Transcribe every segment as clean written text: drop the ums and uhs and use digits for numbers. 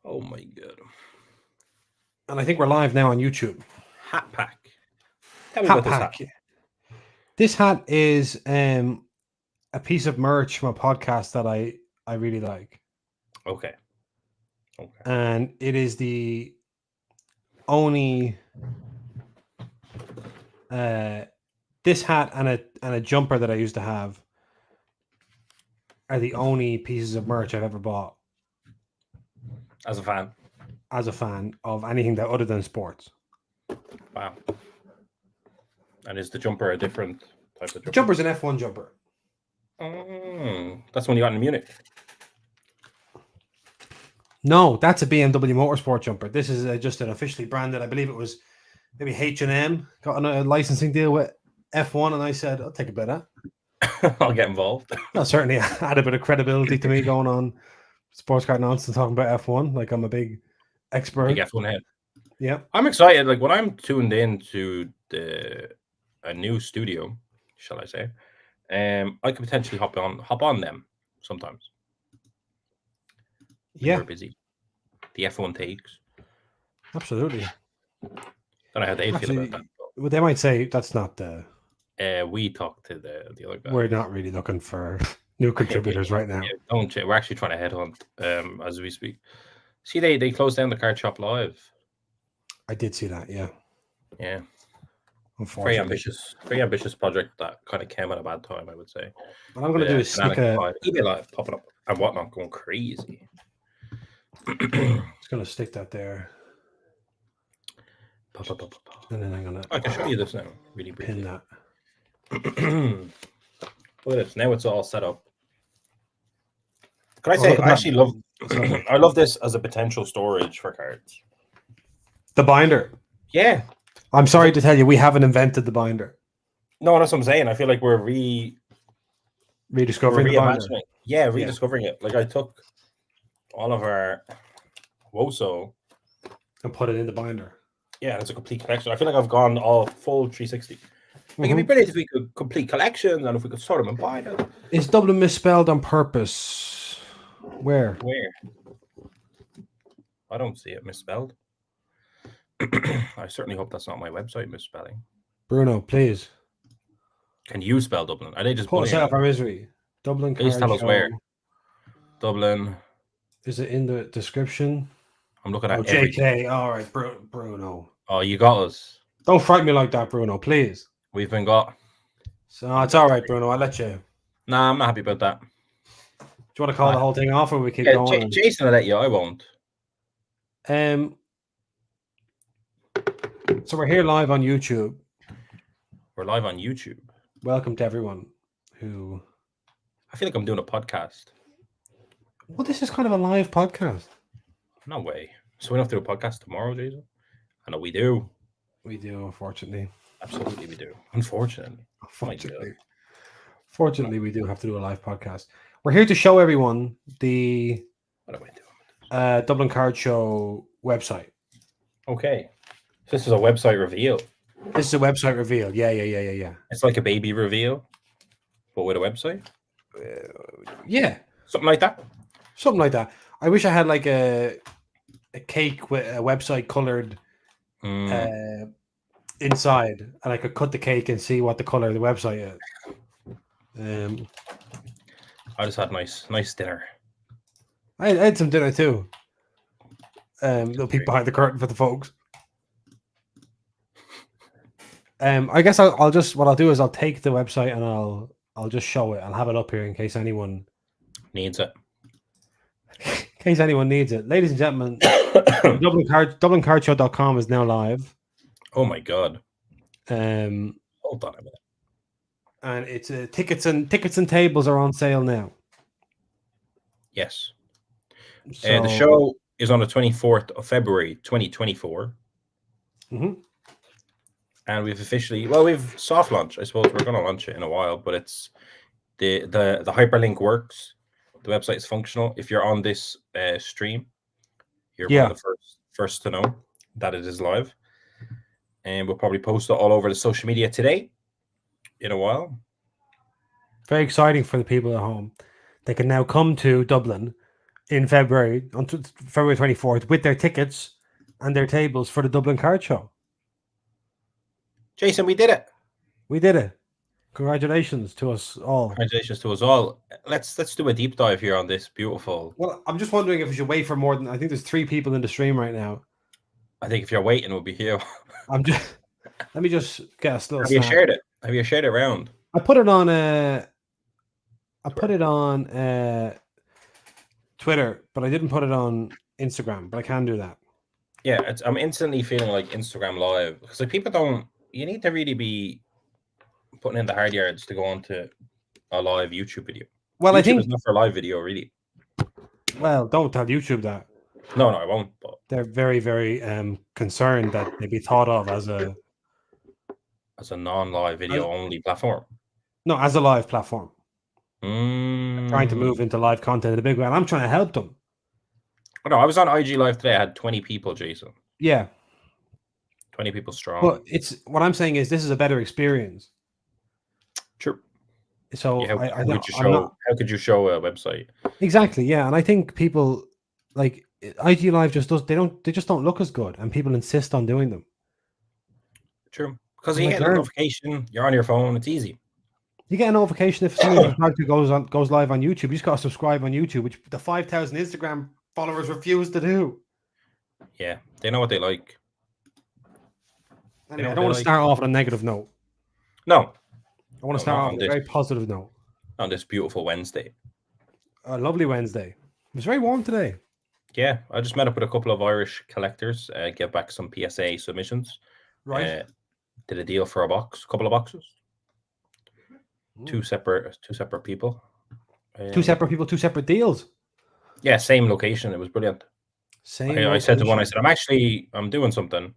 Oh my god. And I think we're live now on YouTube. Hat pack. Tell me Hat about this hat. pack. This hat is a piece of merch from a podcast that I really like. Okay. And it is the only this hat and a jumper that I used to have are the only pieces of merch I've ever bought As a fan. as a fan of anything that other than sports. Wow. And is the jumper a different type of jumper? The jumper's an F1 jumper. That's when you got in Munich. No, that's a BMW Motorsport jumper. This is just an officially branded. I believe it was maybe H&M got a licensing deal with F1, and I said, I'll take a bit of that. I'll get involved. That certainly add a bit of credibility to me going on sports car nonsense talking about F1. Like I'm a big expert. Big F1 head. Yeah, I'm excited. Like when I'm tuned in to a new studio, shall I say? I could potentially hop on them sometimes. Yeah, we're busy. The F1 takes. Absolutely. Don't know how they feel about that. Well, they might say that's not the. We talked to the other guy. We're not really looking for new contributors right now. Yeah, we're actually trying to headhunt as we speak. See, they closed down the Card Shop Live. I did see that. Yeah. Yeah. Unfortunately. Very ambitious project that kind of came at a bad time, I would say. What I'm going to do is stick a eBay Live popping up and whatnot, going crazy. It's going to stick that there. And then I'm going to. I can show you this now, really briefly. Pin that. Look at this. Now it's all set up. Can I say I actually love? I love this as a potential storage for cards. The binder. Yeah. I'm sorry to tell you, we haven't invented the binder. No, that's what I'm saying. I feel like we're rediscovering the binder. Yeah, rediscovering it. Like I took all of our WOSO and put it in the binder. Yeah, it's a complete collection. I feel like I've gone all full 360. Like it'd be brilliant if we could complete collections and if we could sort them and buy them. Is Dublin misspelled on purpose? Where? I don't see it misspelled. I certainly hope that's not my website misspelling. Bruno, please. Can you spell Dublin? Are they just put us out of our misery? Dublin. Please tell us where. Dublin. Is it in the description? I'm looking at JK. All right, Bruno. Oh, you got us. Don't frighten me like that, Bruno, please. We've been got. So it's all right, Bruno. I'll let you. Nah, I'm not happy about that. Do you want to call the whole thing off, or we keep going? Jason will let you. I won't. So we're here live on YouTube. We're live on YouTube. Welcome to everyone who. I feel like I'm doing a podcast. Well, this is kind of a live podcast. No way. So we don't have to do a podcast tomorrow, Jason? I know we do. We do, unfortunately. Absolutely, we do. Unfortunately. Fortunately, we do have to do a live podcast. We're here to show everyone the Dublin Card Show website. Okay. So this is a website reveal. This is a website reveal. Yeah. It's like a baby reveal, but with a website? Yeah. Something like that? Something like that. I wish I had like a cake with a website colored inside, and I could cut the cake and see what the color of the website is. I just had nice dinner. I had some dinner too. Little peek behind the curtain for the folks. I guess I'll just what I'll do is I'll take the website and I'll just show it. I'll have it up here in case anyone needs it. In case anyone needs it. Ladies and gentlemen, DublinCardShow.com is now live. Oh my god. Hold on a minute. And it's tickets and tables are on sale now. Yes. So, the show is on the 24th of February 2024. Mm-hmm. And we've soft launched. I suppose we're going to launch it in a while, but it's the hyperlink works. The website is functional. If you're on this stream, you're one of the first to know that it is live. And we'll probably post it all over the social media today in a while. Very exciting for the people at home. They can now come to Dublin in February, on February 24th, with their tickets and their tables for the Dublin Card Show. Jason, we did it. We did it. Congratulations to us all. Congratulations to us all. Let's do a deep dive here on this beautiful. Well, I'm just wondering if we should wait for more than. I think there's 3 people in the stream right now. I think if you're waiting, it would be here. I'm just. Let me just get a little. Have you shared it? Have you shared it around? I put it on. I put it on Twitter, but I didn't put it on Instagram. But I can do that. Yeah, I'm instantly feeling like Instagram Live because like people don't. You need to really be putting in the hard yards to go on to a live YouTube video. Well, YouTube I think is not for a live video, really. Well, don't tell YouTube that. No, I won't. But they're very, very concerned that they be thought of as a non-live video only platform. No, as a live platform. Trying to Mm. move into live content in a big way, and I'm trying to help them. Oh, no, I was on IG Live today. I had 20 people, Jason. Yeah, 20 people strong. but it's what I'm saying is this is a better experience. True. So Yeah, how could you show a website? Exactly, yeah, and I think people like IG Live just don't look as good, and people insist on doing them. True, because you get a notification, you're on your phone, it's easy. You get a notification if something goes live on YouTube. You just got to subscribe on YouTube, which the 5,000 Instagram followers refuse to do. Yeah, they know what they like. Anyway, I don't want to start off on a negative note. No. I want to start off on a very positive note. On this beautiful Wednesday. A lovely Wednesday. It was very warm today. Yeah, I just met up with a couple of Irish collectors, get back some PSA submissions. Right. Did a deal for a couple of boxes. Two separate people. Two separate people, two separate deals. Yeah, same location. It was brilliant. I said to one, I said, I'm doing something.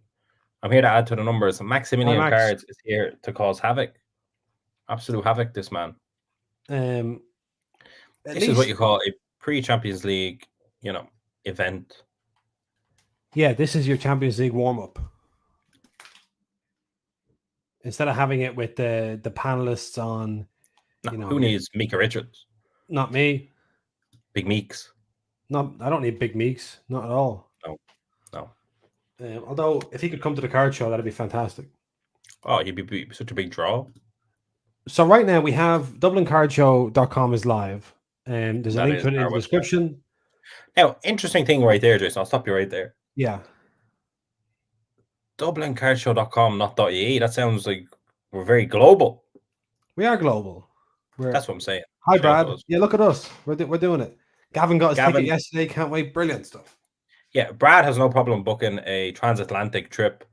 I'm here to add to the numbers. Maximilian Cards is here to cause havoc. Absolute havoc, this man. This is what you call a pre-Champions League, event. Yeah, this is your Champions League warm-up. Instead of having it with the panelists on, who needs Mika Richards? Not me. Big Meeks. No, I don't need Big Meeks. Not at all. No. Although, if he could come to the card show, that'd be fantastic. Oh, he'd be such a big draw. So right now we have DublinCardShow.com is live, and there's a link to it in the description. Now, interesting thing right there, Jason. I'll stop you right there. Yeah. DublinCardShow.com, not .ie. That sounds like we're very global. We are global. That's what I'm saying. Hi, Brad. Yeah, look at us. We're doing it. Gavin got his ticket yesterday. Can't wait. Brilliant stuff. Yeah, Brad has no problem booking a transatlantic trip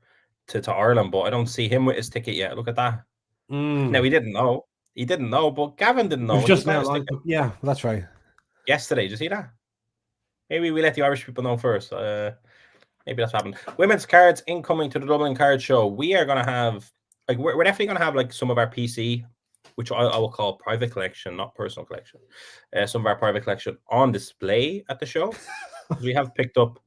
to Ireland, but I don't see him with his ticket yet. Look at that. Now, he didn't know. He didn't know, but Gavin didn't know. Just now, yeah, that's right. Yesterday, did you see that? Maybe we let the Irish people know first. Maybe that's what happened. Women's cards incoming to the Dublin Card Show. We are going to have, we're definitely going to have some of our PC, which I will call private collection, not personal collection. Some of our private collection on display at the show. We have picked up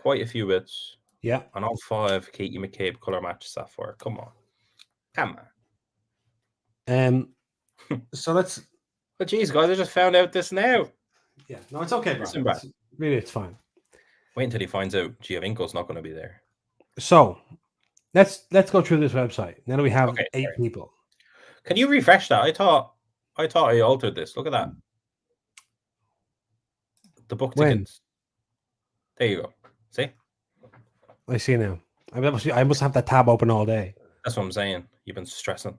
quite a few bits. Yeah. On all 5 Katie McCabe color match Sapphire. Come on. So let's. But geez, guys, I just found out this now. Yeah, no, it's okay, bro. Really, it's fine. Wait until he finds out Giovinco's not going to be there. So let's go through this website. Now that we have 8 people. Can you refresh that? I thought I altered this. Look at that. The book tickets. There you go. See? I see now. I must have that tab open all day. That's what I'm saying. You've been stressing.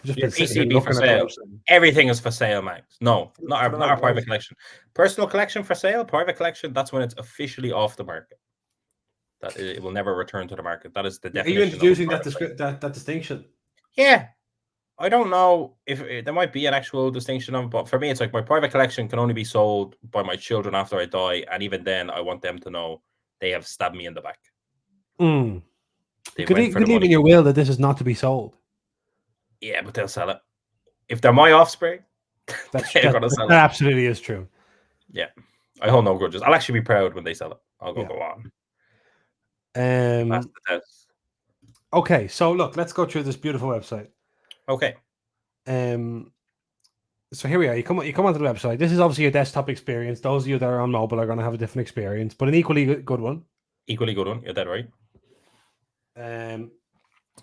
Just your PCB for sale. Everything is for sale, Max. No, not our private collection. Personal collection for sale. Private collection. That's when it's officially off the market. That it will never return to the market. That is the definition. Are you introducing that distinction? Yeah. I don't know if there might be an actual distinction of it, but for me, it's like my private collection can only be sold by my children after I die, and even then, I want them to know they have stabbed me in the back. Could leave in your will that this is not to be sold. Yeah, but they'll sell it. If they're my offspring, they're going to sell it. That absolutely is true. Yeah. I hold no grudges. I'll actually be proud when they sell it. I'll go on. That's the test. Okay, so look, let's go through this beautiful website. Okay. So here we are. You come onto the website. This is obviously your desktop experience. Those of you that are on mobile are going to have a different experience, but an equally good one. Equally good one. You're dead right.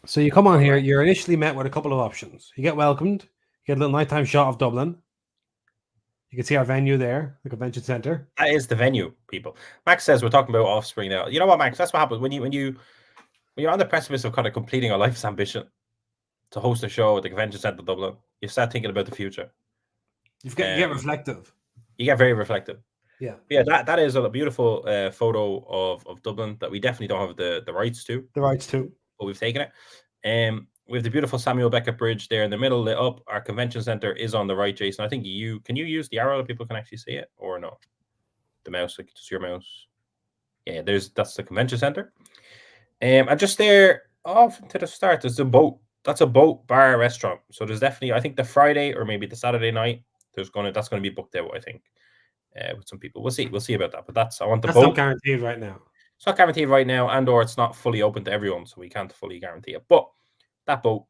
So you come on here. Online. You're initially met with a couple of options. You get welcomed. You get a little nighttime shot of Dublin. You can see our venue there, the convention center. That is the venue, people. Max says we're talking about Offspring now. You know what, Max? That's what happens when you're on the precipice of kind of completing a life's ambition to host a show at the convention center Dublin. You start thinking about the future. You get reflective. You get very reflective. Yeah. Yeah, that is a beautiful photo of Dublin that we definitely don't have the rights to. The rights to. But we've taken it. We have the beautiful Samuel Beckett Bridge there in the middle, lit up. Our convention center is on the right, Jason. I think can you use the arrow that people can actually see it, or no? The mouse, like just your mouse. Yeah, that's the convention center. And just there off to the start, there's a boat. That's a boat bar restaurant. So there's definitely, I think the Friday or maybe the Saturday night, that's gonna be booked out, I think. With some people. We'll see about that. But I want the That's boat. not guaranteed right now. It's not guaranteed right now, and or it's not fully open to everyone, so we can't fully guarantee it. But that boat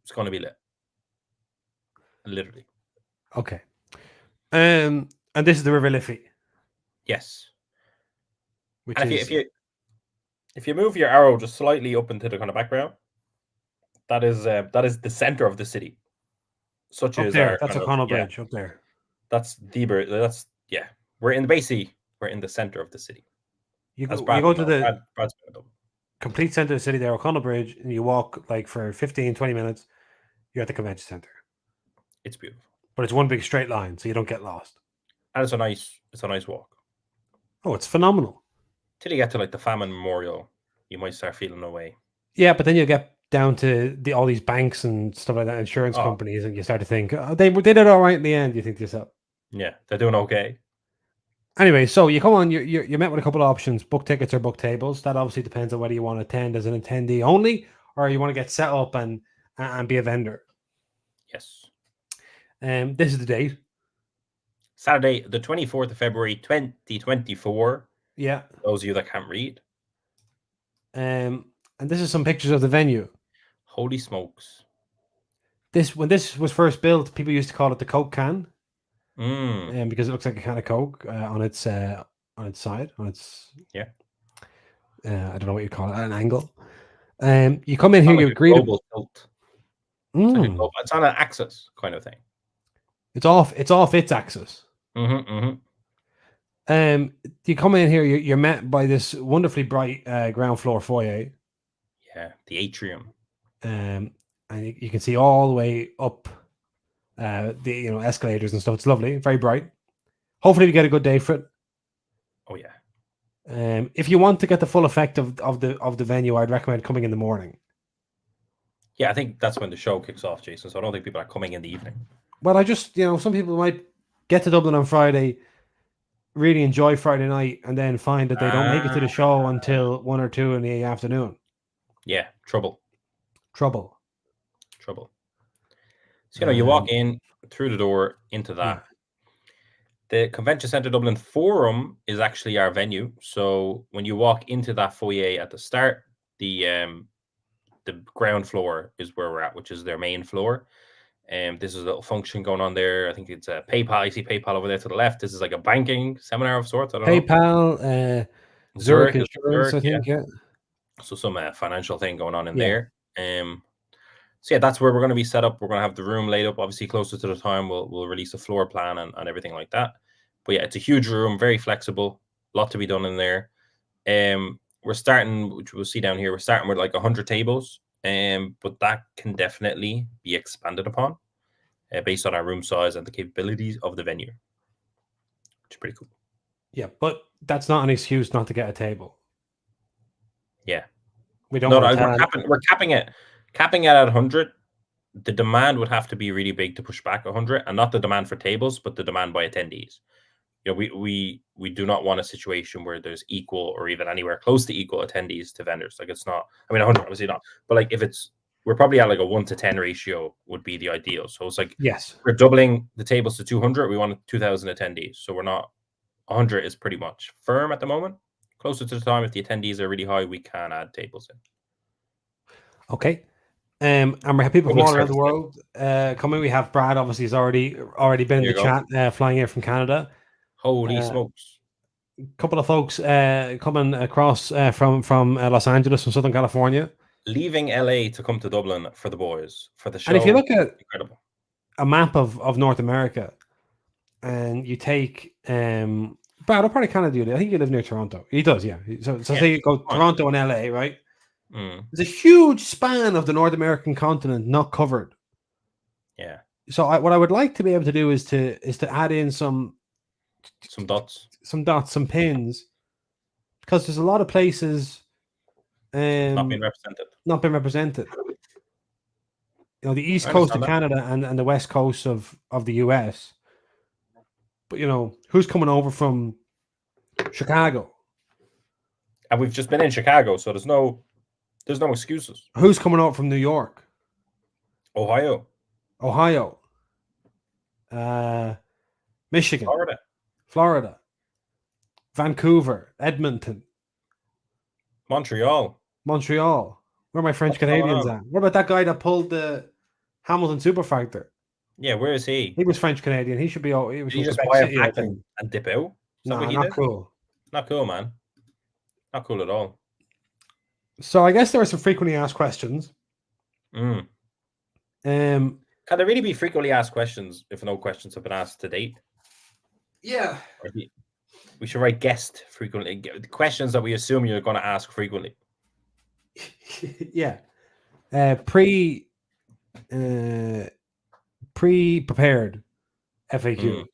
is going to be lit, literally. Okay. And this is the River Liffey. Yes. Which and is if you move your arrow just slightly up into the kind of background, that is the center of the city. Such up as there. our That's O'Connell Bridge up there. That's Deber. That's yeah. We're in the center of the city. You go to the Brad's complete center of the city there, O'Connell Bridge, and you walk like for 15, 20 minutes, you're at the convention center. It's beautiful. But it's one big straight line, so you don't get lost. And it's a nice walk. Oh, it's phenomenal. Till you get to like the Famine Memorial, you might start feeling away. Yeah, but then you get down to all these banks and stuff like that, insurance companies, and you start to think, oh, they did it all right in the end. You think to yourself, yeah, they're doing okay. Anyway, so you come on, you're met with a couple of options: book tickets or book tables. That obviously depends on whether you want to attend as an attendee only, or you want to get set up and be a vendor. Yes. This is the date. Saturday, the 24th of February, 2024. Yeah. Those of you that can't read. And this is some pictures of the venue. Holy smokes. When this was first built, people used to call it the Coke can. Mm. Because it looks like a can of Coke on its side, yeah. I don't know what you call it, an angle. You come in here, you agree global tilt. It's on an axis kind of thing. It's off its axis. You come in here, you're met by this wonderfully bright ground floor foyer. Yeah, the atrium. And you can see all the way up the escalators and stuff. It's lovely, very bright. Hopefully we get a good day for it. Oh yeah. If you want to get the full effect of the venue, I'd recommend coming in the morning. Yeah, I think that's when the show kicks off, Jason. So I don't think people are coming in the evening. Well, I just some people might get to Dublin on Friday, really enjoy Friday night, and then find that they don't make it to the show until 1 or 2 in the afternoon. Yeah, trouble. So you walk in through the door into that. Yeah. The Convention Centre Dublin Forum is actually our venue. So when you walk into that foyer at the start, the ground floor is where we're at, which is their main floor. This is a little function going on there. I think it's a PayPal. You see PayPal over there to the left. This is like a banking seminar of sorts. I don't know. PayPal, Zurich Insurance, I think. Yeah. So some financial thing going on in there. So yeah, that's where we're going to be set up. We're going to have the room laid up. Obviously, closer to the time, we'll release a floor plan and everything like that. But yeah, it's a huge room, very flexible. A lot to be done in there. We're starting, which we'll see down here. We're starting with like 100 tables. But that can definitely be expanded upon based on our room size and the capabilities of the venue, which is pretty cool. Yeah, but that's not an excuse not to get a table. Yeah, we don't. We're capping it at 100. The demand would have to be really big to push back 100, and not the demand for tables, but the demand by attendees. We do not want a situation where there's equal or even anywhere close to equal attendees to vendors. Like it's not. I mean, 100 obviously not. But like if we're probably at like a 1 to 10 ratio would be the ideal. So it's like we're doubling the tables to 200. We want 2,000 attendees. So we're not 100 is pretty much firm at the moment. Closer to the time, if the attendees are really high, we can add tables in. Okay. And we have people from Public all around the service. world coming. We have Brad, obviously, he's already been in There the you go. chat, flying in from Canada. Holy A smokes. couple of folks coming across from Los Angeles, from Southern California. Leaving LA to come to Dublin for the boys, for the show. And if you look at incredible. a map of North America, and you take Brad, I'll probably kind of do that. I think you live near Toronto. He does, yeah. So say you go Toronto and LA, right? There's a huge span of the North American continent not covered. Yeah. So what I would like to be able to do is to add in some dots, some pins, because there's a lot of places not being represented. You know, the east coast of Canada and the west coast of the US. But you know, who's coming over from Chicago? And we've just been in Chicago, so there's no excuses. Who's coming over from New York? Ohio. Michigan. Florida. Vancouver. Edmonton. Montreal. Where are my French Canadians at? What about that guy that pulled the Hamilton Superfactor? Yeah, where is he? He was French Canadian. He should be. He was just buy a pack and dip out. No, not cool. Not cool, man. Not cool at all. So I guess there are some frequently asked questions. Can there really be frequently asked questions if no questions have been asked to date? Yeah. We should write guest frequently. Questions that we assume you're going to ask frequently. Yeah. Pre-prepared FAQ.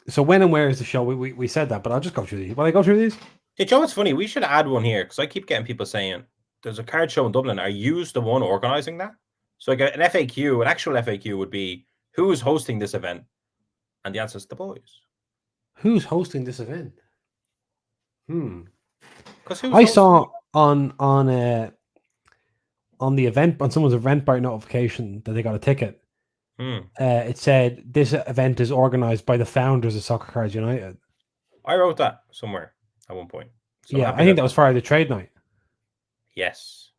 So when and where is the show? We said that, but I'll just go through these. Will I go through these? Hey, Joe, it's funny. We should add one here, because I keep getting people saying there's a card show in Dublin. Are you the one organizing that? So like an FAQ, an actual FAQ would be, who's hosting this event? And the answer is the boys. Who's hosting this event? I saw on the event, on someone's Eventbrite notification that they got a ticket. It said this event is organized by the founders of Soccer Cards United. I wrote that somewhere at one point. So yeah, I think that was Friday the trade night. Yes.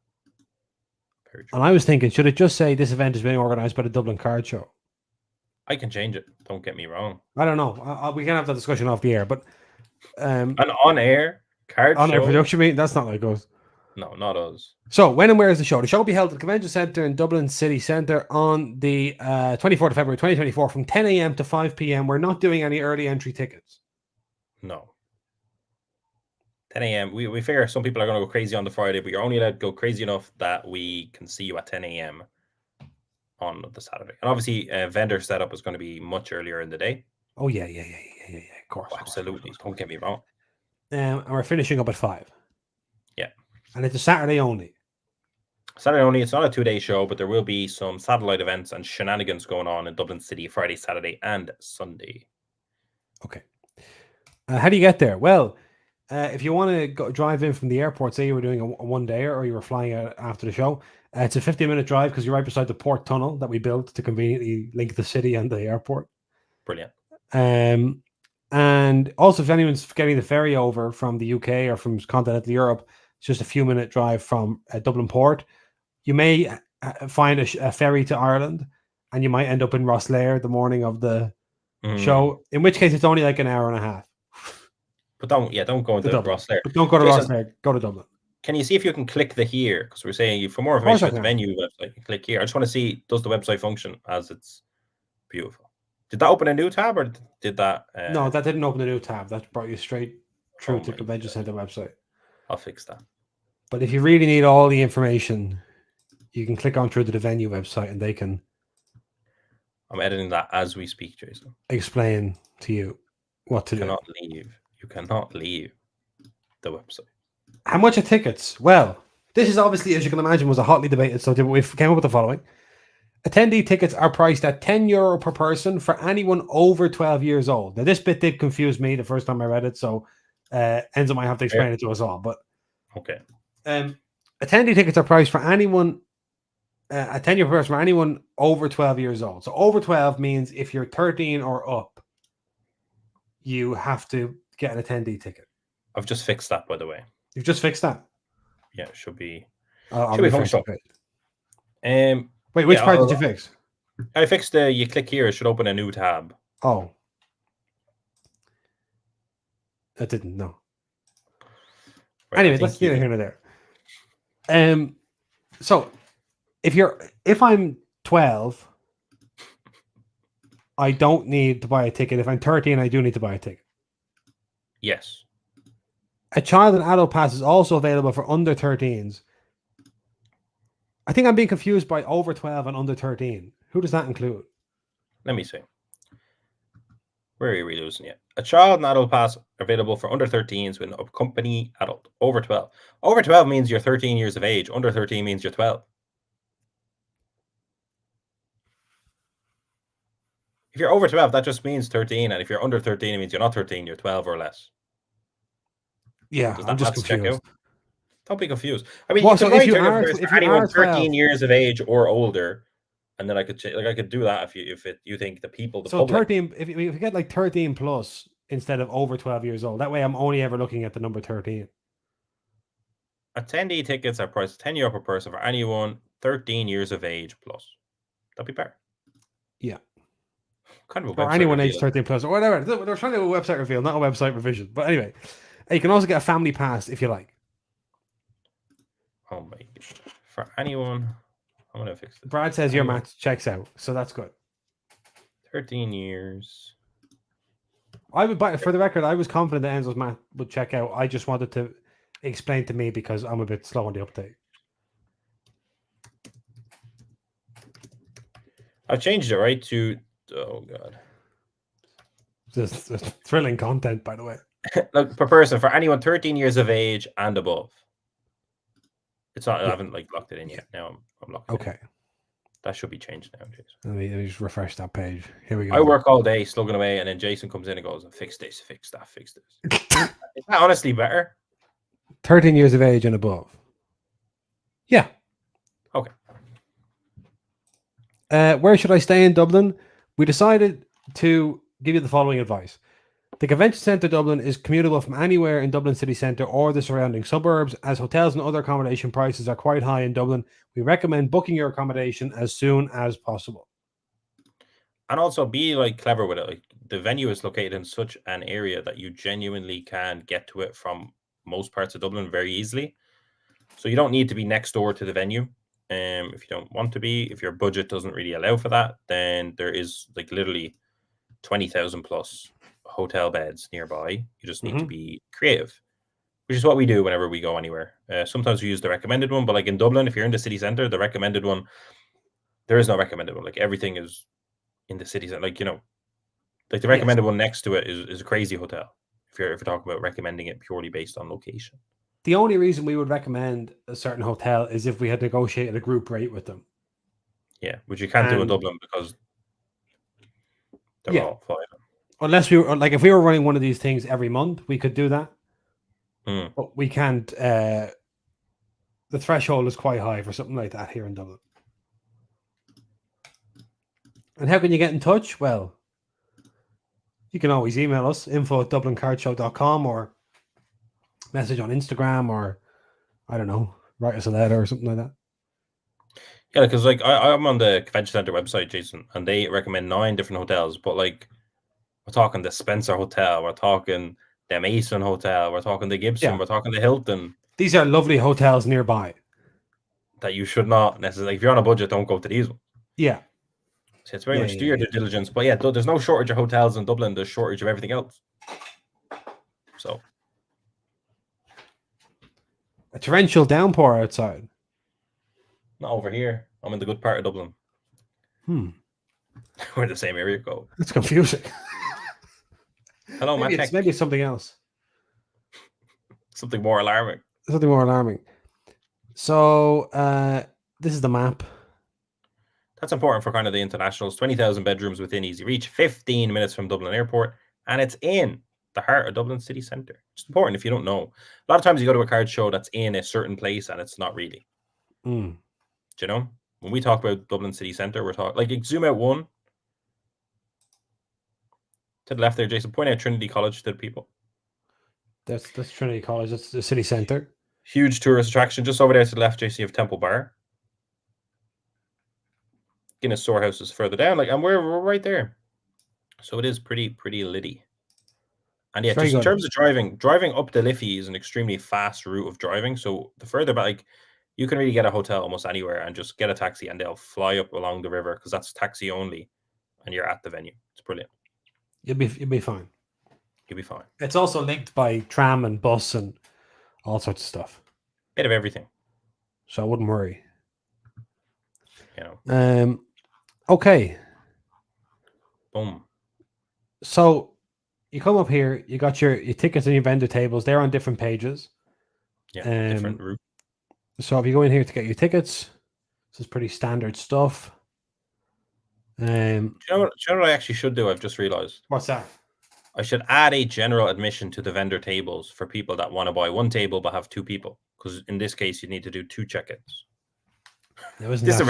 And I was thinking, should it just say this event is being organized by the Dublin Card Show? I can change it. Don't get me wrong. I don't know. We can have that discussion off the air, but an on-air card on show? Air production meeting. That's not how it goes. No, not us. So when and where is the show? The show will be held at the Convention Centre in Dublin City Centre on the 24th of February 2024 from 10 a.m. to 5 p.m. We're not doing any early entry tickets. No. 10 a.m. We figure some people are going to go crazy on the Friday, but you're only allowed to go crazy enough that we can see you at 10 a.m. on the Saturday. And obviously, vendor setup is going to be much earlier in the day. Oh, yeah. Of course. Absolutely. Don't get me wrong. And we're finishing up at 5. Yeah. And it's a Saturday only. Saturday only. It's not a 2-day show, but there will be some satellite events and shenanigans going on in Dublin City Friday, Saturday, and Sunday. Okay. How do you get there? Well, if you want to drive in from the airport, say you were doing a one-day or you were flying out after the show, it's a 15-minute drive because you're right beside the port tunnel that we built to conveniently link the city and the airport. Brilliant. And also, if anyone's getting the ferry over from the UK or from continental Europe, it's just a few-minute drive from Dublin Port. You may find a ferry to Ireland, and you might end up in Rosslare the morning of the show, in which case it's only like an hour and a half. But don't go into Rosslare. But don't go to Rosslare. Go to Dublin. Can you see if you can click the here? Because we're saying for more information about the venue website, you click here. I just want to see, does the website function as it's beautiful? Did that open a new tab, or did that? No, that didn't open a new tab. That brought you straight through to the Convention Centre website. I'll fix that. But if you really need all the information, you can click on through to the venue website, and they can. I'm editing that as we speak, Jason. Explain to you what to do. You cannot leave the website. How much are tickets? Well, this is obviously, as you can imagine, was a hotly debated subject. We came up with the following. Attendee tickets are priced at €10 per person for anyone over 12 years old. Now, this bit did confuse me the first time I read it, so Enzo might have to explain it to us all. But okay. Attendee tickets are priced for anyone, a 10-year person for anyone over 12 years old. So over 12 means if you're 13 or up, you have to get an attendee ticket. I've just fixed that, by the way. You've just fixed that? Yeah, it should be. I'll Should be refresh the functional. page. Wait, which Yeah, part did you fix? I fixed the. You click here, it should open a new tab. Oh, that didn't. No. Right, Anyway, that's neither here nor there. So if I'm 12, I don't need to buy a ticket. If I'm 13, I do need to buy a ticket. Yes. A child and adult pass is also available for under 13s. I think I'm being confused by over 12 and under 13. Who does that include? Let me see. Where are we losing it? A child and adult pass available for under 13s with an accompanying adult. Over 12. Over 12 means you're 13 years of age. Under 13 means you're 12. If you're over 12, that just means 13. And if you're under 13, it means you're not 13, you're 12 or less. Yeah, Does I'm that just maths check confused. out? Don't be confused. I mean, Well, you so could if write you down are- first if for you anyone are 13 12 years of age or older, and then I could do that if you think the people, the So public. 13, if you get like 13 plus instead of over 12 years old, that way I'm only ever looking at the number 13. Attendee tickets are priced €10 per person for anyone 13 years of age plus. That'd be better. Yeah. Kind of a Or website anyone reveal. age 13 plus or whatever. They're trying to do a website reveal, not a website revision. But anyway, you can also get a family pass if you like. Oh my God. For anyone, I'm going to fix this. Brad says your math checks out, so that's good. 13 years. I would buy, for the record, I was confident that Enzo's math would check out. I just wanted to explain to me because I'm a bit slow on the update. I've changed it right to, oh God. This is thrilling content, by the way. Look, per person for anyone 13 years of age and above. It's not. I haven't like locked it in yet. Now I'm locked. Okay. That should be changed now, Jason. Let me just refresh that page. Here we go. I work all day slugging away, and then Jason comes in and goes, "Fix this, fix that, fix this." Is that honestly better? 13 years of age and above. Yeah. Okay. Where should I stay in Dublin? We decided to give you the following advice. The Convention Centre Dublin is commutable from anywhere in Dublin city centre or the surrounding suburbs. As hotels and other accommodation prices are quite high in Dublin, we recommend booking your accommodation as soon as possible. And also be like clever with it. Like the venue is located in such an area that you genuinely can get to it from most parts of Dublin very easily. So you don't need to be next door to the venue. If you don't want to be, if your budget doesn't really allow for that, then there is like literally 20,000 plus hotel beds nearby. You just need to be creative, which is what we do whenever we go anywhere. Sometimes we use the recommended one, but like in Dublin, if you're in the city centre, the recommended one, there is no recommended one. Like everything is in the city centre. Like, you know, like the recommended one next to it is a crazy hotel. If you're talking about recommending it purely based on location. The only reason we would recommend a certain hotel is if we had negotiated a group rate with them. Yeah, which you can't do in Dublin because they're all flying. Unless we were like, if we were running one of these things every month, we could do that. But we can't. The threshold is quite high for something like that here in Dublin. And how can you get in touch? Well, you can always email us, info@dublincardshow.com, or message on Instagram, or I don't know, write us a letter or something like that. Yeah, because like I'm on the Convention Centre website, Jason, and they recommend 9 different hotels, but like we're talking the Spencer Hotel, we're talking the Mason Hotel, we're talking the Gibson, we're talking the Hilton. These are lovely hotels nearby That you should not necessarily, if you're on a budget, don't go to these ones. Yeah. So it's very much do your due diligence. But yeah, there's no shortage of hotels in Dublin. There's shortage of everything else. So. A torrential downpour outside. Not over here. I'm in the good part of Dublin. We're in the same area code. That's confusing. Hello, maybe Matt. Maybe it's something else. Something more alarming. Something more alarming. So this is the map. That's important for kind of the internationals. 20,000 bedrooms within easy reach, 15 minutes from Dublin Airport, and it's in the heart of Dublin city centre. It's important if you don't know. A lot of times you go to a card show that's in a certain place and it's not really. Do you know? When we talk about Dublin city centre, we're talking like zoom out one to the left there, Jason. Point out Trinity College to the people. That's Trinity College. That's the city centre. Huge tourist attraction. Just over there to the left, JC, of Temple Bar. Guinness Storehouse is further down, and we're right there. So it is pretty litty. And yeah, just in terms of driving up the Liffey is an extremely fast route of driving. So the further back, you can really get a hotel almost anywhere and just get a taxi, and they'll fly up along the river because that's taxi only, and you're at the venue. It's brilliant. You'll be fine. You'll be fine. It's also linked by tram and bus and all sorts of stuff. Bit of everything. So I wouldn't worry. Okay. Boom. So you come up here, you got your tickets and your vendor tables. They're on different pages. Yeah, different route. So if you go in here to get your tickets, this is pretty standard stuff. Do you know what I actually should do? I've just realized. What's that? I should add a general admission to the vendor tables for people that want to buy one table but have two people. Because in this case, you need to do two check-ins. This is a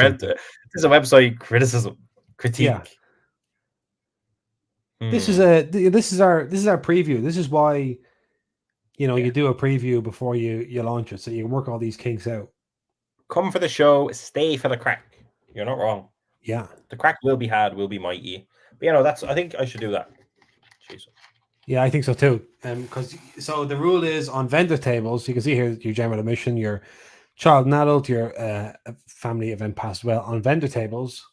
website critique. Yeah. This is our preview. This is why you do a preview before you launch it, so you can work all these kinks out. Come for the show, stay for the crack. You're not wrong. Yeah, the crack will be had, will be mighty. But I think I should do that. Jesus. Yeah, I think so too. So the rule is on vendor tables, you can see here your general admission, your child and adult, your family event pass. Well, on vendor tables,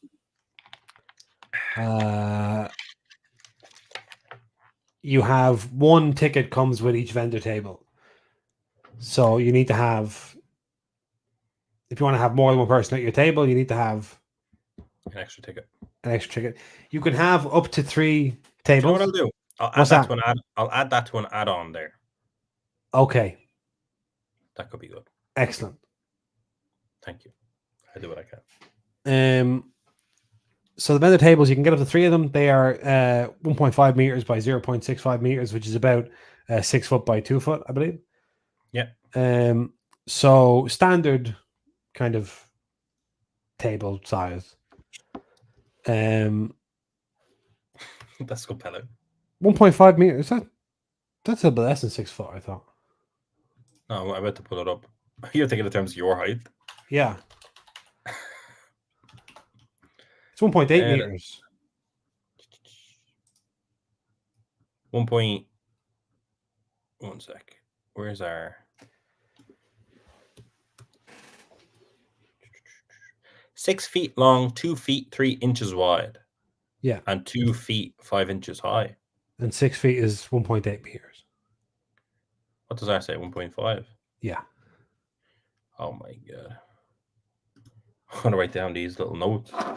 you have one ticket comes with each vendor table. So you need to have, if you want to have more than one person at your table, you need to have an extra ticket. You can have up to 3 tables. You know what I'll do? I'll add that to an add-on there. Okay. That could be good. Excellent. Thank you. I do what I can. So the vendor tables, you can get up to 3 of them. They are 1.5 meters by 0.65 meters, which is about 6 foot by 2 foot, I believe. Yeah. So standard kind of table size. That's compelling. 1.5 meters. That's a bit less than 6 foot, I thought. No, I'm about to pull it up. You're thinking in terms of your height. Yeah. It's 1.8 meters. 1 sec. Where's our 6 feet long, 2 feet 3 inches wide. Yeah. And 2 feet 5 inches high. And 6 feet is 1.8 meters. What does that say? 1.5? Yeah. Oh my god. I'm gonna write down these little notes. I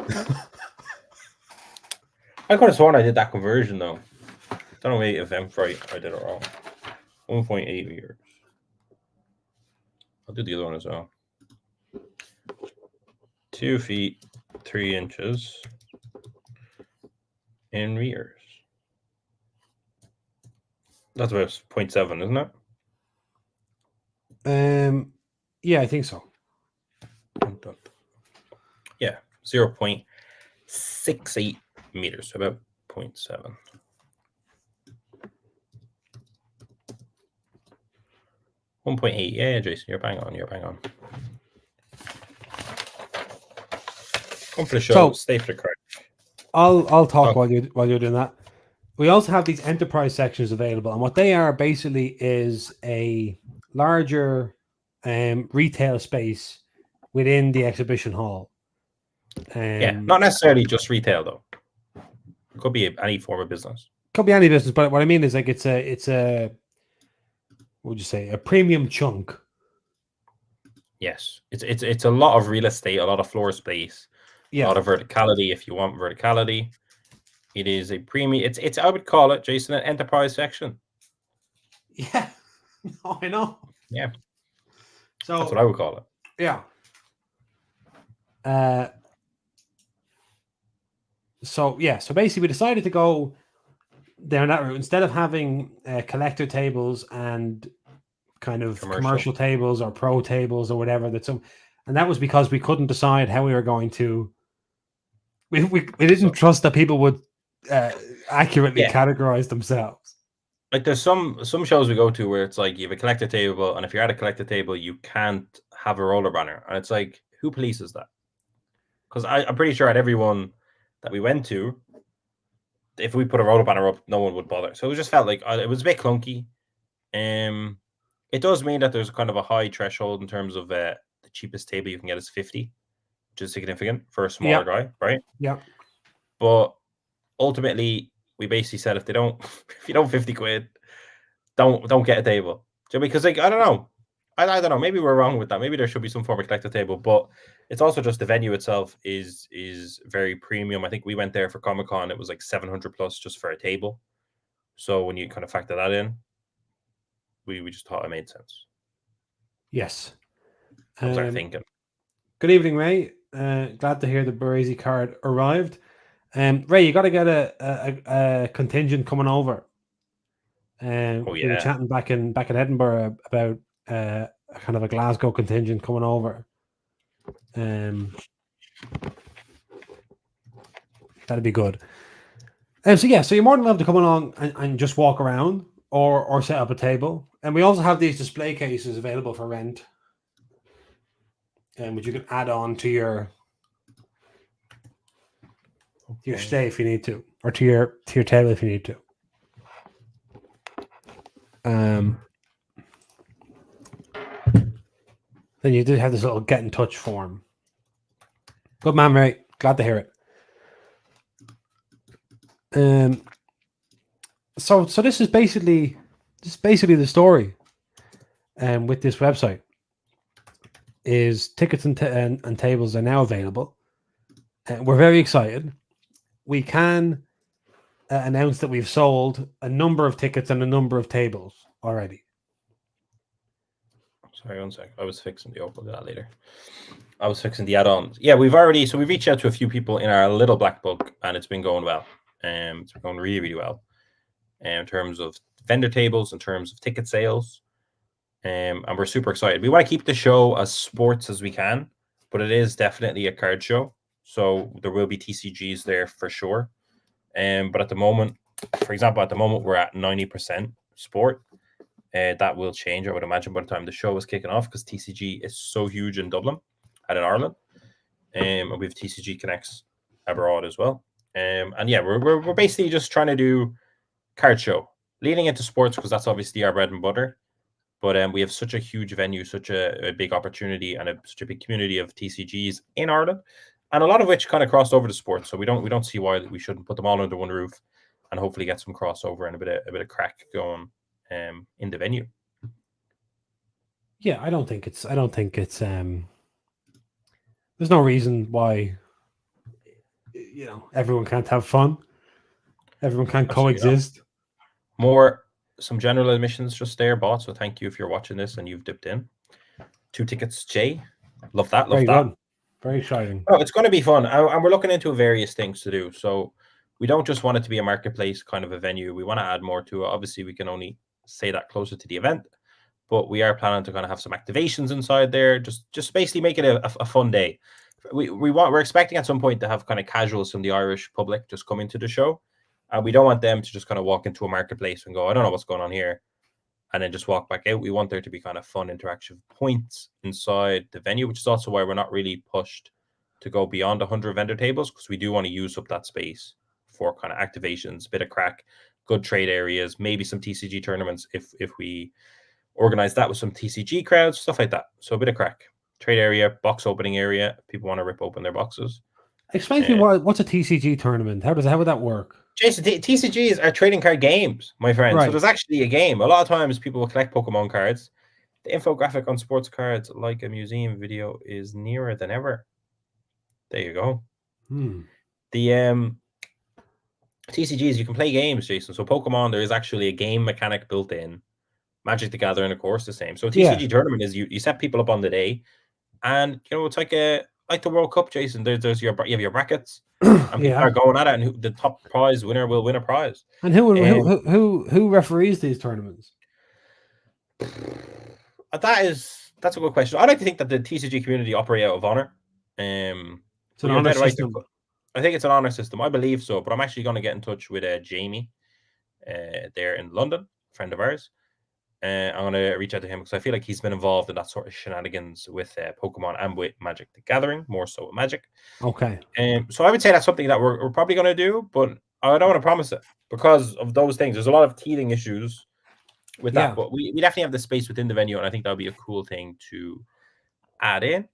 could have sworn I did that conversion though. Don't know if I'm right. I did it wrong. 1.8 meters. I'll do the other one as well. 2 feet 3 inches in meters. That's about 0.7, isn't it? Yeah, I think so. Yeah, 0.68 meters, so about 0.7. $1.8. Yeah, Jason, you're bang on. Come for the show. So, stay for the crack. I'll talk while you're doing that. We also have these enterprise sections available, and what they are basically is a larger retail space within the exhibition hall. Yeah, not necessarily just retail though. It could be any form of business. Could be any business, but what I mean is like it's a what would you say, a premium chunk? Yes, it's a lot of real estate, a lot of floor space, a lot of verticality. If you want verticality, it is a premium. It's I would call it, Jason, an enterprise section. Yeah, no, I know. Yeah, so that's what I would call it. Yeah. So basically we decided to go down that route instead of having collector tables and kind of commercial tables or pro tables or whatever. And that was because we couldn't decide how we were going to. We didn't trust that people would accurately categorize themselves. like there's some shows we go to where it's like you have a collector table, and if you're at a collector table, you can't have a roller banner, and it's like, who polices that? Because I'm pretty sure at everyone that we went to, if we put a roller banner up, no one would bother. So it just felt like it was a bit clunky. It does mean that there's kind of a high threshold in terms of the cheapest table you can get is 50, which is significant for a smaller guy, right? Yeah. But ultimately, we basically said if you don't 50 quid, don't get a table. Because like I don't know. I don't know. Maybe we're wrong with that. Maybe there should be some form of collector table, but it's also just the venue itself is very premium. I think we went there for Comic-Con. It was like 700 plus just for a table. So when you kind of factor that in, we just thought it made sense. Yes. That was our thinking. Good evening, Ray. Glad to hear the Baresi card arrived. Ray, you got to get a contingent coming over. We were chatting back in Edinburgh about a kind of a Glasgow contingent coming over. That'd be good. So you're more than welcome to come along and just walk around or set up a table. And we also have these display cases available for rent, which you can add on to your stay if you need to, or to your table if you need to. Then you did have this little get in touch form. Good man, Ray. Glad to hear it. So this is basically the story. With this website, is tickets and tables are now available. We're very excited. We can announce that we've sold a number of tickets and a number of tables already. Sorry, 1 sec. I was fixing the open that later. I was fixing the add-ons. Yeah, we've reached out to a few people in our little black book, and it's been going well. It's been going really, really well. In terms of vendor tables, in terms of ticket sales. And we're super excited. We want to keep the show as sports as we can, but it is definitely a card show. So there will be TCGs there for sure. But at the moment, for example, we're at 90% sport. That will change, I would imagine, by the time the show is kicking off, because TCG is so huge in Dublin and in Ireland. And we have TCG Connects abroad as well. And yeah, we're basically just trying to do card show, leaning into sports because that's obviously our bread and butter. But we have such a huge venue, such a big opportunity, and such a big community of TCGs in Ireland, and a lot of which kind of crossed over to sports. So we don't see why we shouldn't put them all under one roof, and hopefully get some crossover and a bit of crack going in the venue. Yeah, I don't think it's there's no reason why everyone can't have fun. Everyone can't coexist. Some general admissions just there, bought. So thank you if you're watching this and you've dipped in. 2 tickets, Jay. Love that. Love that. Good. Very exciting. Oh, it's going to be fun. And we're looking into various things to do. So we don't just want it to be a marketplace kind of a venue. We want to add more to it. Obviously, we can only say that closer to the event. But we are planning to kind of have some activations inside there. Just basically make it a fun day. We're expecting at some point to have kind of casuals from the Irish public just coming to the show. And we don't want them to just kind of walk into a marketplace and go, I don't know what's going on here, and then just walk back out. We want there to be kind of fun interaction points inside the venue, which is also why we're not really pushed to go beyond 100 vendor tables, because we do want to use up that space for kind of activations, bit of crack, good trade areas, maybe some TCG tournaments if we organize that with some TCG crowds, stuff like that. So a bit of crack, trade area, box opening area. People want to rip open their boxes. Explain to me what's a TCG tournament. How would that work? Jason, TCGs are trading card games, my friend. Right. So there's actually a game. A lot of times people will collect Pokemon cards. The infographic on sports cards, like a museum video, is nearer than ever. There you go. The TCGs, you can play games, Jason. So Pokemon, there is actually a game mechanic built in. Magic the Gathering, of course, the same. So a TCG tournament is you set people up on the day, and it's like the World Cup, Jason. You have your brackets, and people are going at it, and the top prize winner will win a prize. And who referees these tournaments? That's a good question. I like to think that the TCG community operate out of honor. It's an honor system. I think it's an honor system. I believe so, but I'm actually going to get in touch with Jamie there in London friend of ours. I'm going to reach out to him because I feel like he's been involved in that sort of shenanigans with Pokemon and with Magic the Gathering, more so with Magic. Okay. So I would say that's something that we're probably going to do, but I don't want to promise it because of those things. There's a lot of teething issues with that, but we definitely have the space within the venue, and I think that would be a cool thing to add in.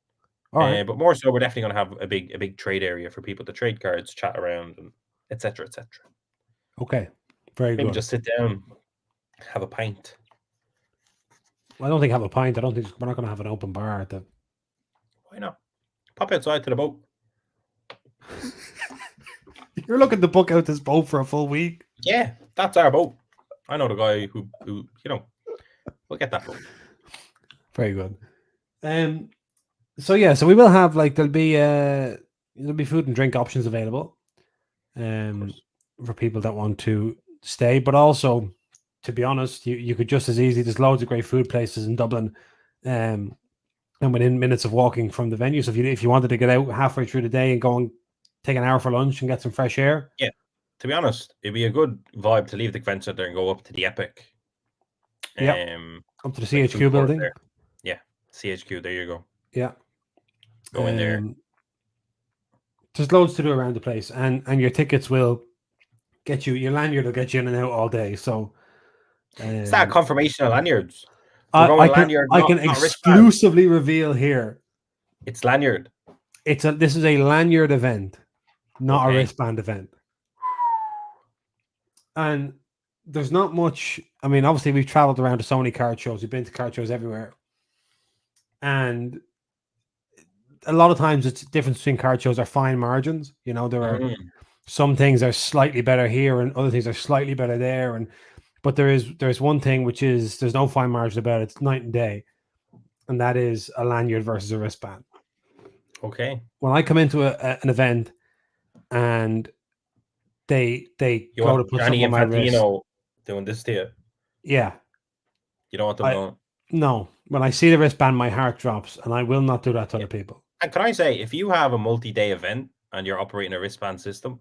All right. But more so, we're definitely going to have a big trade area for people to trade cards, chat around, and etc. etc. Okay. Very Maybe good. just sit down, have a pint. I don't think have a pint. I don't think we're not going to have an open bar at the. Why not? Pop outside to the boat. You're looking to book out this boat for a full week. Yeah, that's our boat. I know the guy who we'll get that boat. Very good. So yeah, so we will have there'll be food and drink options available, for people that want to stay. But also, to be honest, you could just as easily. There's loads of great food places in Dublin, and within minutes of walking from the venue. So if you wanted to get out halfway through the day and go and take an hour for lunch and get some fresh air. Yeah, to be honest, it'd be a good vibe to leave the convention center and go up to the Epic. Yeah. Up to the CHQ building. There. Yeah, CHQ. There you go. Yeah. Go in there. There's loads to do around the place, and your tickets will get you. Your lanyard will get you in and out all day. So it's that confirmation of lanyards. I can exclusively reveal here. It's lanyard. This is a lanyard event, not a wristband event. And there's not much. I mean, obviously, we've traveled around to so many card shows. We've been to card shows everywhere, and a lot of times it's difference between card shows are fine margins. You know, there are some things are slightly better here, and other things are slightly better there. But there's one thing which is there's no fine margin about it. It's night and day, and that is a lanyard versus a wristband. Okay. When I come into an event and they go to put something on my wrist, doing this to you. Yeah. You don't want them going. No. When I see the wristband, my heart drops, and I will not do that to other people. And can I say, if you have a multi-day event and you're operating a wristband system,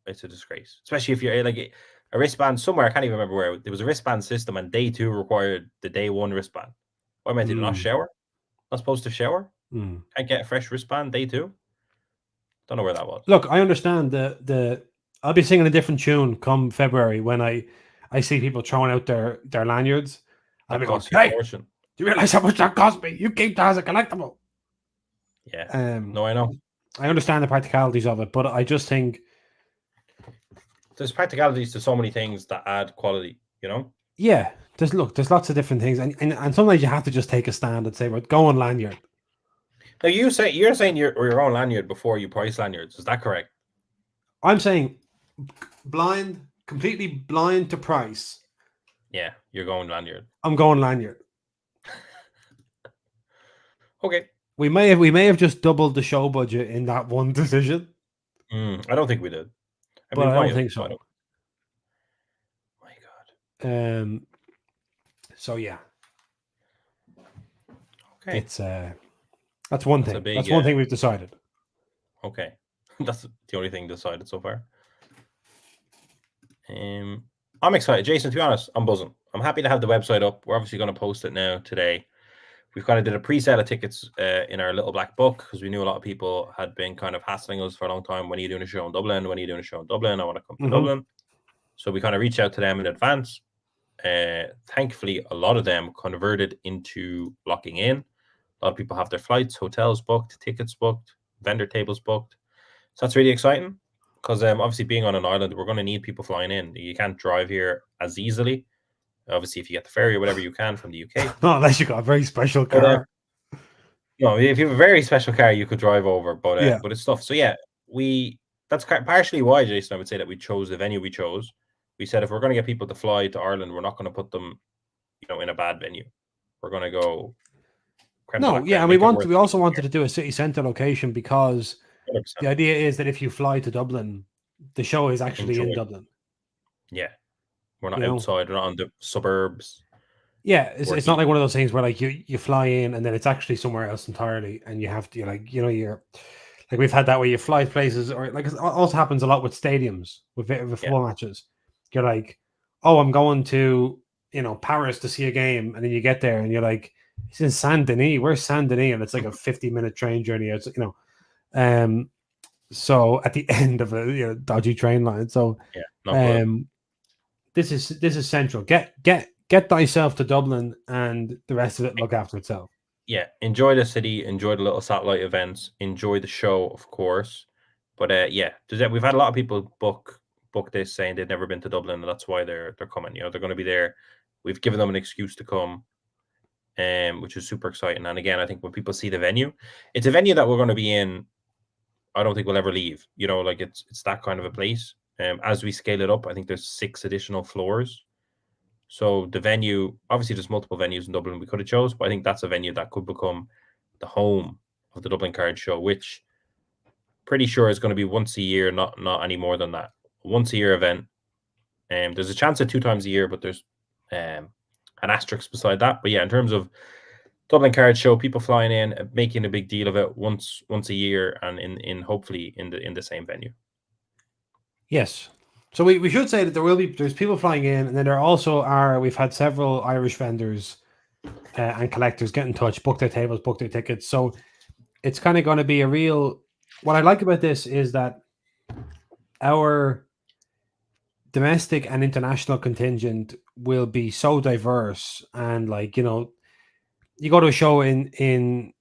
it's a disgrace. Especially if you're like a wristband somewhere. I can't even remember where. There was a wristband system, and day 2 required the day 1 wristband. What am I doing? Not shower? Not supposed to shower? Can't get a fresh wristband day 2? Don't know where that was. Look, I understand I'll be singing a different tune come February when I see people throwing out their lanyards. I'll be going, hey, do you realize how much that cost me? You keep that as a collectible. Yeah. No, I know. I understand the practicalities of it, but I just think there's practicalities to so many things that add quality, you know? Yeah. There's lots of different things. And sometimes you have to just take a stand and say, well, go on lanyard. Now you're saying your own lanyard before you price lanyards. Is that correct? I'm saying completely blind to price. Yeah, you're going lanyard. I'm going lanyard. Okay. We may have just doubled the show budget in that one decision. I don't think we did. I don't think so. My God. So yeah. Okay. It's that's one thing. That's one thing we've decided. Okay. That's the only thing decided so far. I'm excited. Jason, to be honest, I'm buzzing. I'm happy to have the website up. We're obviously going to post it now today. We've kind of did a pre-sale of tickets in our little black book because we knew a lot of people had been kind of hassling us for a long time. When are you doing a show in Dublin? When are you doing a show in Dublin? I want to come to Dublin. So we kind of reached out to them in advance. Thankfully, a lot of them converted into locking in. A lot of people have their flights, hotels booked, tickets booked, vendor tables booked. So that's really exciting because obviously being on an island, we're going to need people flying in. You can't drive here as easily. Obviously, if you get the ferry or whatever you can from the UK. Not unless you got a very special car. If you have a very special car, you could drive over. But it's tough. So yeah, that's partially why, Jason, I would say that we chose the venue we chose. We said if we're going to get people to fly to Ireland, we're not going to put them, in a bad venue. We're going to go. And we also wanted to do a city centre location because 100%. The idea is that if you fly to Dublin, the show is actually in Dublin. Yeah. We're not outside, we're not on the suburbs. Yeah, it's not like one of those things where like you fly in and then it's actually somewhere else entirely, and you have to you're like we've had that where you fly places, or like it also happens a lot with stadiums with football matches. You're like, oh, I'm going to, Paris to see a game, and then you get there and you're like, it's in Saint Denis. Where's Saint Denis? And it's like a 50-minute train journey. It's um, so at the end of a dodgy train line. So Yeah, not good. This is central. Get thyself to Dublin, and the rest of it look after itself. Yeah, enjoy the city, enjoy the little satellite events, enjoy the show, of course. But yeah, we've had a lot of people book this saying they've never been to Dublin, and that's why they're coming. They're going to be there. We've given them an excuse to come, which is super exciting. And again, I think when people see the venue, it's a venue that we're going to be in. I don't think we'll ever leave. Like it's that kind of a place. As we scale it up, I think there's 6 additional floors. So the venue, obviously, there's multiple venues in Dublin we could have chose, but I think that's a venue that could become the home of the Dublin Card Show, which pretty sure is going to be once a year, not any more than that. Once a year event. There's a chance of 2 times a year, but there's an asterisk beside that. But yeah, in terms of Dublin Card Show, people flying in, making a big deal of it once a year, and in hopefully in the same venue. Yes. So we should say that there's people flying in, and then there also we've had several Irish vendors and collectors get in touch, book their tables, book their tickets. So it's kind of going to be a real. What I like about this is that our domestic and international contingent will be so diverse, and you go to a show in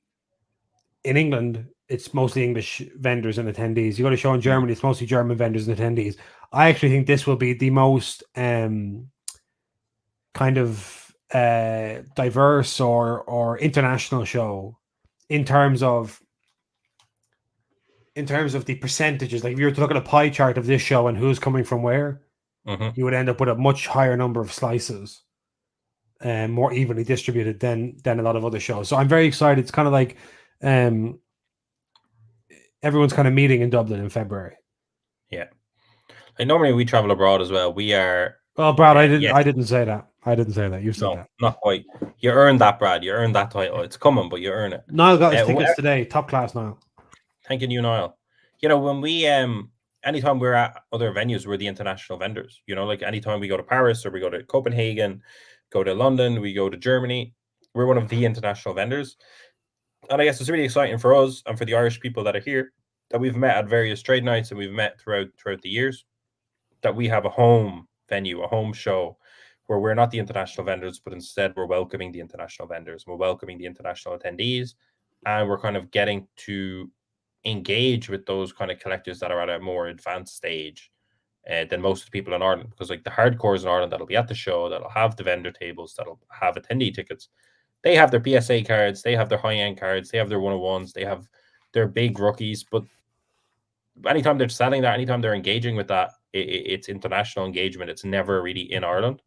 England, it's mostly English vendors and attendees. You go to a show in Germany, it's mostly German vendors and attendees. I actually think this will be the most kind of diverse or international show in terms of the percentages. Like if you were to look at a pie chart of this show and who's coming from where, you would end up with a much higher number of slices and more evenly distributed than a lot of other shows. So I'm very excited. It's kind of like everyone's kind of meeting in Dublin in February. Yeah. Like normally we travel abroad as well. We are. Oh, Brad, I didn't say that. I didn't say that. You said that. Not quite. You earned that, Brad. You earned that title. It's coming, but you earn it. Niall got his tickets today. Top class, Niall. Thank you, Niall. When we anytime we're at other venues, we're the international vendors. Like anytime we go to Paris or we go to Copenhagen, go to London, we go to Germany, we're one of the international vendors. And I guess it's really exciting for us and for the Irish people that are here that we've met at various trade nights and we've met throughout the years, that we have a home venue, a home show where we're not the international vendors, but instead we're welcoming the international vendors. We're welcoming the international attendees, and we're kind of getting to engage with those kind of collectors that are at a more advanced stage than most of the people in Ireland, because like the hardcores in Ireland that'll be at the show, that'll have the vendor tables, that'll have attendee tickets, they have their PSA cards, they have their high-end cards, they have their 101s, they have their big rookies. But anytime they're selling that, anytime they're engaging with that, it's international engagement. It's never really in Ireland.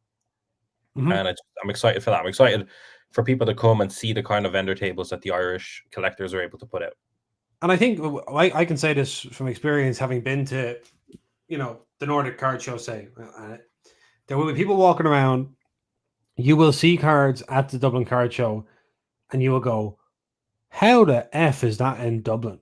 And I'm excited for that. I'm excited for people to come and see the kind of vendor tables that the Irish collectors are able to put out. And I think I can say this from experience, having been to, the Nordic Card Show, say, there will be people walking around. You will see cards at the Dublin Card Show, and you will go, how the F is that in Dublin?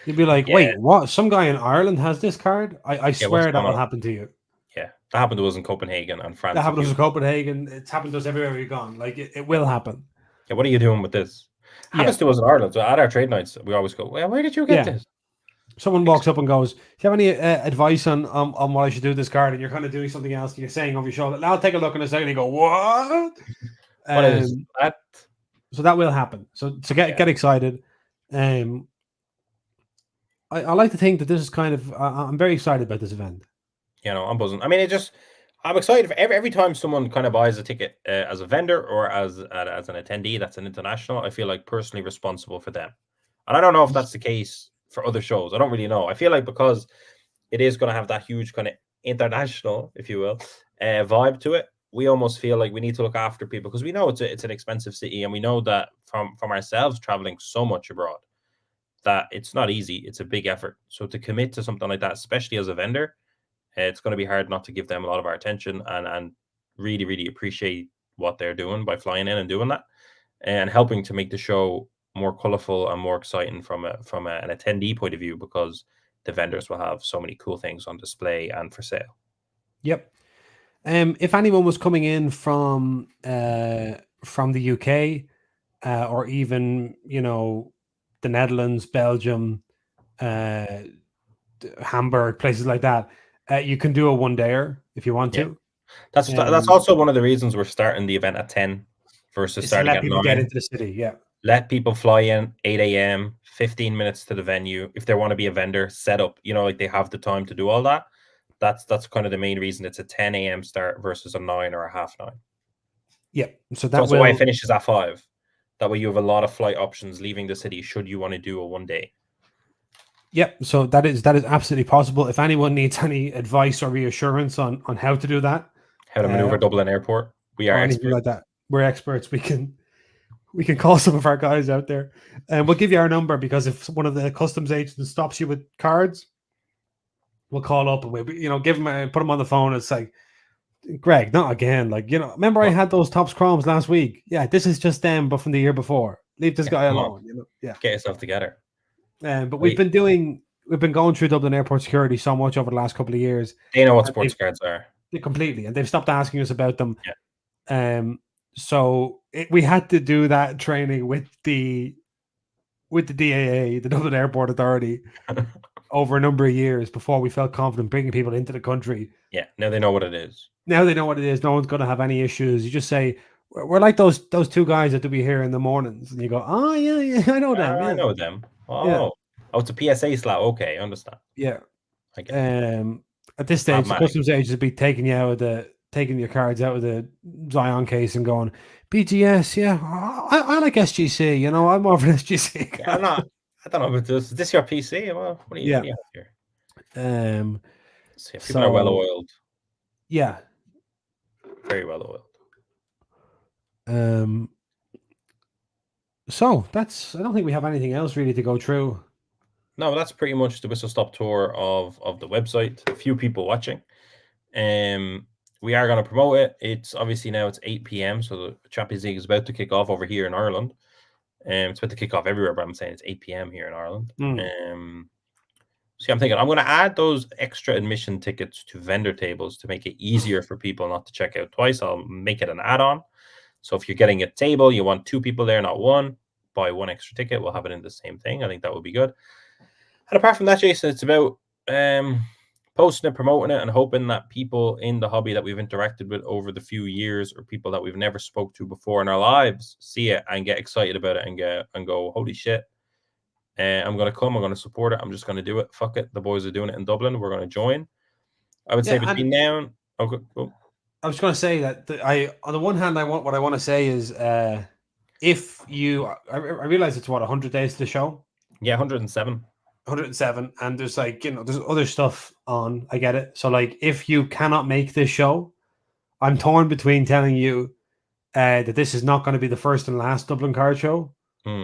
You'd be like, wait, what? Some guy in Ireland has this card? I swear that will happen to you. Yeah, that happened to us in Copenhagen and France. That happened to us in Copenhagen. It's happened to us everywhere we've gone. Like, it will happen. Yeah, what are you doing with this? Happens to us in Ireland. So at our trade nights, we always go, well, where did you get this? Someone walks up and goes, do you have any advice on what I should do with this card? And you're kind of doing something else, and you're saying over your shoulder, now I'll take a look in a second. And you go, what? What is that? So that will happen. So get excited. I like to think that this is kind of, I'm very excited about this event. I'm buzzing. I mean, I'm excited for every time someone kind of buys a ticket as a vendor or as an attendee that's an international. I feel like personally responsible for them. And I don't know if that's the case for other shows. I don't really know. I feel like because it is going to have that huge kind of international, if you will, vibe to it, we almost feel like we need to look after people, because we know it's an expensive city, and we know that from ourselves traveling so much abroad that it's not easy. It's a big effort. So to commit to something like that, especially as a vendor, it's going to be hard not to give them a lot of our attention and really, really appreciate what they're doing by flying in and doing that and helping to make the show more colorful and more exciting from an attendee point of view, because the vendors will have so many cool things on display and for sale. Yep. If anyone was coming in from the UK or even the Netherlands, Belgium, uh, Hamburg, places like that, you can do a one dayer if you want Yeah, to. that's also one of the reasons we're starting the event at 10 versus Is to starting let at people get 9. into the city. Yeah. Let people fly in 8 a.m., 15 minutes to the venue. If they want to be a vendor, set up, like they have the time to do all that. That's kind of the main reason it's a 10 a.m. start versus a 9 or a half 9. Yeah. So It's that also why it will. finishes at 5. That way you have a lot of flight options leaving the city should you want to do a one day. Yep. So that is absolutely possible. If anyone needs any advice or reassurance on how to do that, How to maneuver Dublin Airport. We are or anything experts. like that, we're experts. We can call some of our guys out there, and we'll give you our number because if one of the customs agents stops you with cards, we'll call up and we give them put them on the phone. It's like, Greg, not again. Like remember I Well, had those Tops Chromes last week. Yeah, this is just them, but from the year before. Leave this yeah, guy come on. alone. Yeah. Get yourself together. But Wait, we've been going through Dublin Airport security so much over the last couple of years. they know what And sports cards are. completely, and they've stopped asking us about them. Yeah. So we had to do that training with the DAA, the Dublin Airport Authority, over a number of years before we felt confident bringing people into the country. Yeah, now they know what it is. Now they know what it is. No one's going to have any issues. You just say, we're like those two guys that do be here in the mornings. And you go, oh, yeah, I know them. I Yeah. know them. Yeah. Oh, it's a PSA slot. Okay, I understand. Yeah. I get it. At this stage, the Automatic. customs agents would be taking your cards out of the Zion case and going, BGS, yeah, I like SGC. I'm more of an SGC guy. Yeah, I'm not. I don't know about this. Is this your PC? Well, what do you have here? So people are well oiled. Yeah. Very well oiled. So I don't think we have anything else really to go through. No, that's pretty much the whistle stop tour of the website. A few people watching. We are going to promote it. It's obviously now it's 8 p.m. So the Champions League is about to kick off over here in Ireland. It's about to kick off everywhere, but I'm saying it's 8 p.m. here in Ireland. So I'm thinking I'm going to add those extra admission tickets to vendor tables to make it easier for people not to check out twice. I'll make it an add-on. So if you're getting a table, you want 2 people there, not 1, buy 1 extra ticket. We'll have it in the same thing. I think that would be good. And apart from that, Jason, it's about posting it, promoting it, and hoping that people in the hobby that we've interacted with over the few years or people that we've never spoke to before in our lives see it and get excited about it and go, holy shit, I'm going to come, I'm going to support it, I'm just going to do it. Fuck it. The boys are doing it in Dublin. We're going to join. I would say between now and... Okay, cool. I was going to say that on the one hand, what I want to say is if you... I realize it's, 100 days to the show? Yeah, 107. 107, and there's there's other stuff on. I get it. So if you cannot make this show, I'm torn between telling you that this is not going to be the first and last Dublin card show.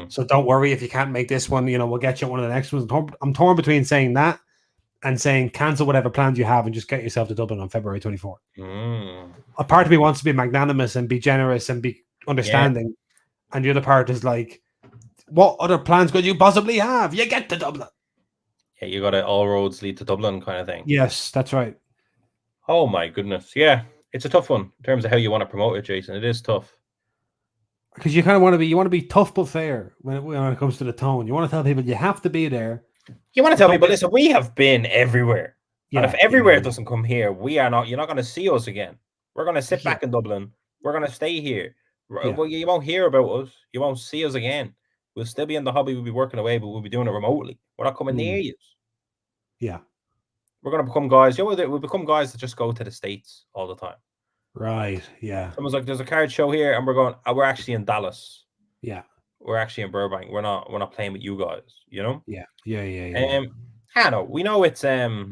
So don't worry if you can't make this one. We'll get you one of the next ones. I'm torn between saying that and saying cancel whatever plans you have and just get yourself to Dublin on February 24th. A part of me wants to be magnanimous and be generous and be understanding, and the other part is like, what other plans could you possibly have? You get to Dublin. Yeah, you got it. All roads lead to Dublin kind of thing. Yes, that's right. Oh my goodness. Yeah, it's a tough one in terms of how you want to promote it, Jason. It is tough. Because you kind of want to be tough but fair when it comes to the tone. You want to tell people you have to be there. You want to tell people, listen, we have been everywhere. Yeah, and if everywhere doesn't come here, you're not going to see us again. We're going to sit back in Dublin. We're going to stay here. Well, you won't hear about us. You won't see us again. We'll still be in the hobby. We'll be working away, but we'll be doing it remotely. We're not coming near you. Yeah. We're going to become guys. We'll become guys that just go to the States all the time. Right. Yeah. Someone's like, there's a card show here, and we're going, we're actually in Dallas. Yeah. We're actually in Burbank. We're not playing with you guys, Yeah. I know. We know it's tough.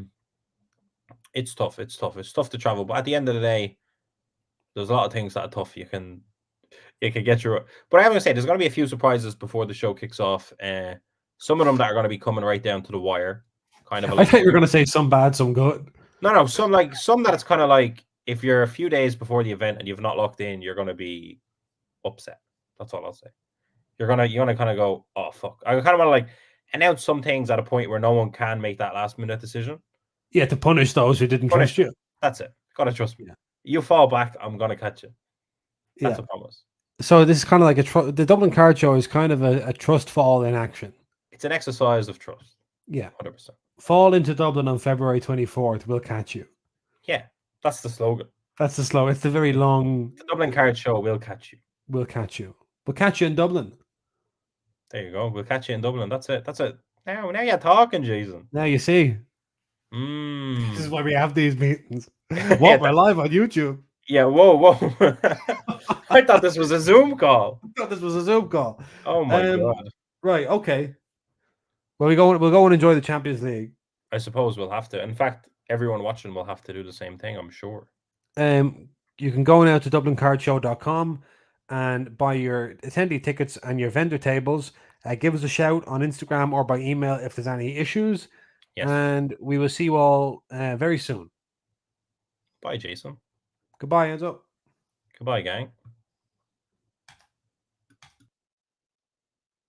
It's tough to travel, but at the end of the day, there's a lot of things that are tough. You can get through it. But I am going to say there's going to be a few surprises before the show kicks off. Some of them that are going to be coming right down to the wire. Kind of. I thought you were going to say some bad, some good. No. Some that it's kind of like if you're a few days before the event and you've not locked in, you're going to be upset. That's all I'll say. You're gonna kind of go, oh fuck. I kind of want to announce some things at a point where no one can make that last minute decision. Yeah, to punish those who didn't trust you. That's it. Gotta trust me. You fall back, I'm gonna catch you. That's Yeah. a promise. So this is kind of like the Dublin Card Show is kind of a trust fall in action. It's an exercise of trust. Yeah. 100%. Fall into Dublin on February 24th. We'll catch you. Yeah, that's the slogan. That's the slow. It's the very long. The Dublin Card Show will catch you. We'll catch you. We'll catch you in Dublin. There you go. We'll catch you in Dublin. That's it. That's it. Now you're talking, Jason. Now you see. This is why we have these meetings. What? Yeah, We're live on YouTube. Yeah, whoa. I thought this was a Zoom call. I thought this was a Zoom call. Oh my God. Right, okay. Well, we'll go and enjoy the Champions League. I suppose we'll have to. In fact, everyone watching will have to do the same thing, I'm sure. You can go now to DublinCardShow.com and buy your attendee tickets and your vendor tables. Give us a shout on Instagram or by email if there's any issues. Yes. And we will see you all very soon. Bye, Jason. Goodbye, Enzo. Goodbye, gang.